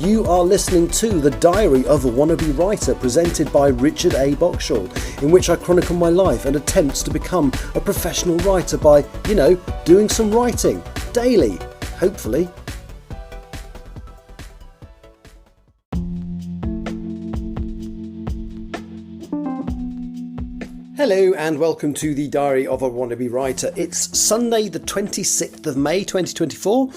You are listening to The Diary of a Wannabe Writer, presented by Richard A. Boxshall, in which I chronicle my life and attempts to become a professional writer by, doing some writing daily, hopefully. Hello and welcome to the Diary of a Wannabe Writer. It's Sunday the 26th of May 2024.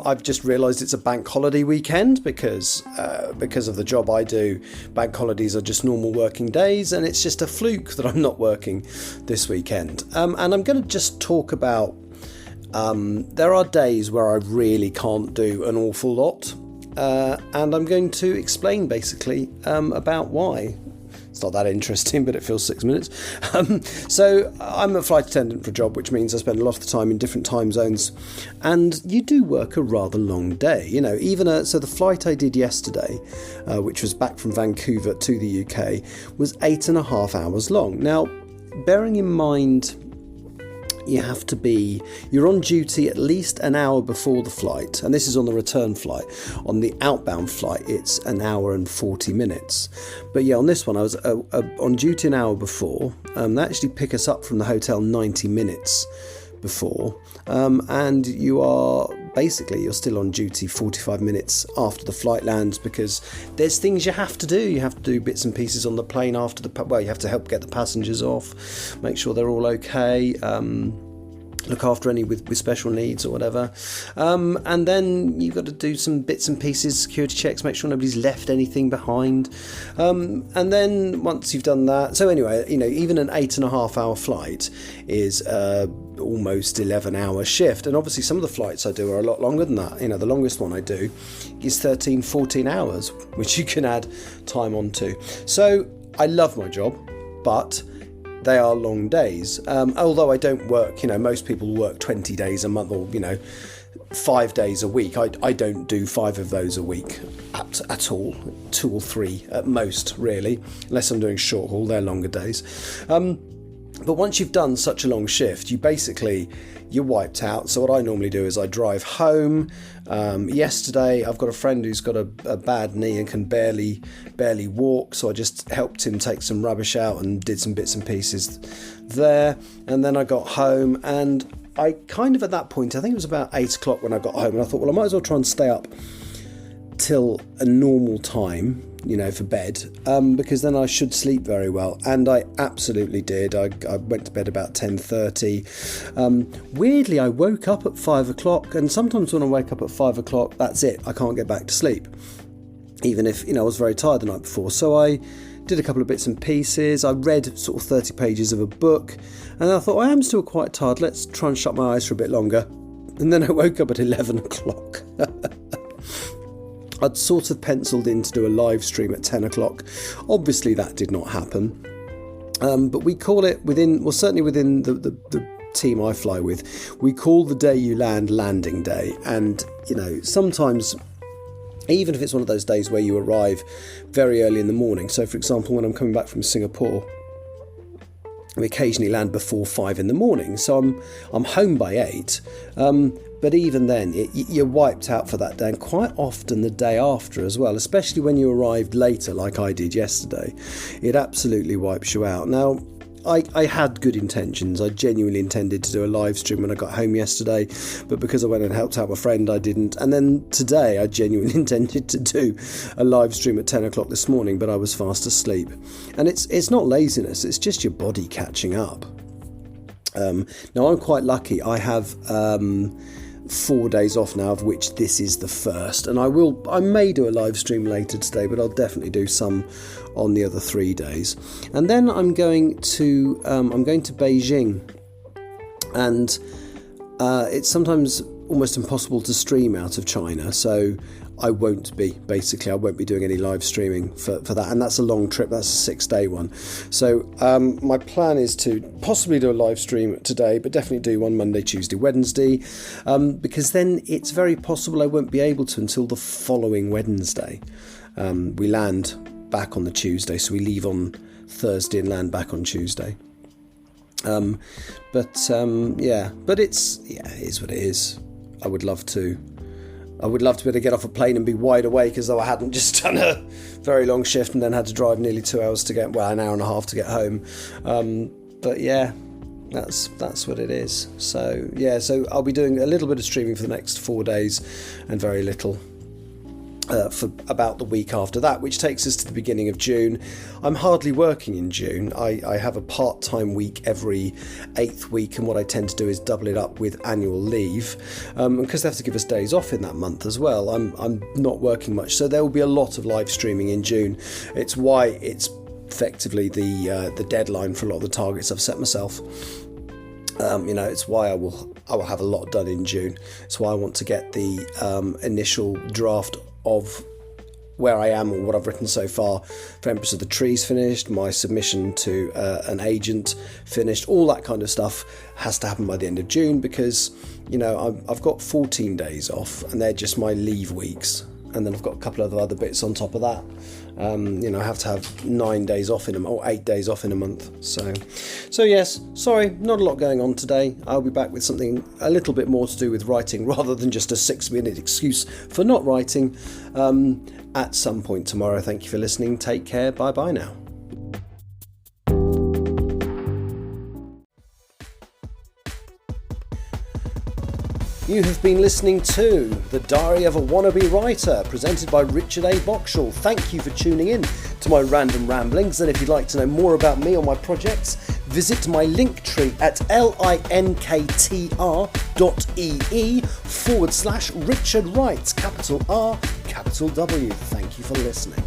I've just realised it's a bank holiday weekend because of the job I do. Bank holidays are just normal working days, and it's just a fluke that I'm not working this weekend. And I'm going to just talk about there are days where I really can't do an awful lot, and I'm going to explain basically about why. It's not that interesting, but it feels 6 minutes. So I'm a flight attendant for a job, which means I spend a lot of the time in different time zones. And you do work a rather long day, so the flight I did yesterday, which was back from Vancouver to the UK, was 8.5 hours long. Now, bearing in mind, you're on duty at least an hour before the flight, and this is on the return flight. On the outbound flight, it's an hour and 40 minutes. But on this one, I was on duty an hour before. They actually pick us up from the hotel 90 minutes before, and you're still on duty 45 minutes after the flight lands, because there's things you have to do. You have to do bits and pieces on the plane after you have to help get the passengers off, make sure they're all okay, look after any with special needs or whatever, and then you've got to do some bits and pieces, security checks, make sure nobody's left anything behind, and then once you've done that, so anyway, even an 8.5 hour flight is almost 11-hour shift, and obviously some of the flights I do are a lot longer than that. The longest one I do is 13-14 hours, which you can add time onto. So I love my job, but they are long days. Although I don't work, most people work 20 days a month, or 5 days a week. I don't do 5 of those a week at all. 2 or 3 at most, really, unless I'm doing short haul. They're longer days. But once you've done such a long shift, you're wiped out. So what I normally do is I drive home. Yesterday, I've got a friend who's got a bad knee and can barely walk, so I just helped him take some rubbish out and did some bits and pieces there. And then I got home, and I kind of, at that point, I think it was about 8 o'clock when I got home, and I thought, well, I might as well try and stay up till a normal time, for bed, because then I should sleep very well. And I absolutely did. I went to bed about 10:30. Weirdly, I woke up at 5 o'clock, and sometimes when I wake up at 5 o'clock, that's it. I can't get back to sleep, even if, I was very tired the night before. So I did a couple of bits and pieces. I read sort of 30 pages of a book, and I thought, I am still quite tired. Let's try and shut my eyes for a bit longer. And then I woke up at 11 o'clock. I'd sort of penciled in to do a live stream at 10 o'clock. Obviously that did not happen. But we call it certainly within the team I fly with, we call the day you land landing day. And, sometimes, even if it's one of those days where you arrive very early in the morning. So for example, when I'm coming back from Singapore, we occasionally land before 5 in the morning. So I'm home by 8. But even then, you're wiped out for that day, and quite often the day after as well, especially when you arrived later like I did yesterday. It absolutely wipes you out. Now, I had good intentions. I genuinely intended to do a live stream when I got home yesterday, but because I went and helped out my friend, I didn't. And then today, I genuinely intended to do a live stream at 10 o'clock this morning, but I was fast asleep. And it's not laziness, it's just your body catching up. Now, I'm quite lucky. I have 4 days off now, of which this is the first, and I may do a live stream later today, but I'll definitely do some on the other 3 days. And then I'm going to Beijing, and it's sometimes almost impossible to stream out of China, so I won't be doing any live streaming for that, and that's a long trip. That's a 6-day one. So my plan is to possibly do a live stream today, but definitely do one Monday, Tuesday, Wednesday, because then it's very possible I won't be able to until the following Wednesday. We land back on the Tuesday, so we leave on Thursday and land back on Tuesday. But it is what it is. I would love to I would love to be able to get off a plane and be wide awake as though I hadn't just done a very long shift and then had to drive nearly 2 hours to get, well, an hour and a half to get home. But yeah, that's what it is. So yeah, so I'll be doing a little bit of streaming for the next 4 days and very little for about the week after that, which takes us to the beginning of June. I'm hardly working in June. I have a part-time week every 8th week, and what I tend to do is double it up with annual leave, because they have to give us days off in that month as well. I'm not working much, so there will be a lot of live streaming in June. It's why it's effectively the deadline for a lot of the targets I've set myself. It's why I will have a lot done in June. It's why I want to get the initial draft of where I am or what I've written so far for Empress of the Trees finished, my submission to an agent finished. All that kind of stuff has to happen by the end of June, because I've got 14 days off and they're just my leave weeks, and then I've got a couple of other bits on top of that. I have to have 9 days off or 8 days off in a month. So yes, sorry, not a lot going on today. I'll be back with something a little bit more to do with writing rather than just a 6-minute excuse for not writing at some point tomorrow. Thank you for listening. Take care. Bye bye now. You have been listening to The Diary of a Wannabe Writer, presented by Richard A. Boxall. Thank you for tuning in to my random ramblings, and if you'd like to know more about me or my projects, visit my Linktree at linktr.ee/Richard Wright, capital R, capital W. Thank you for listening.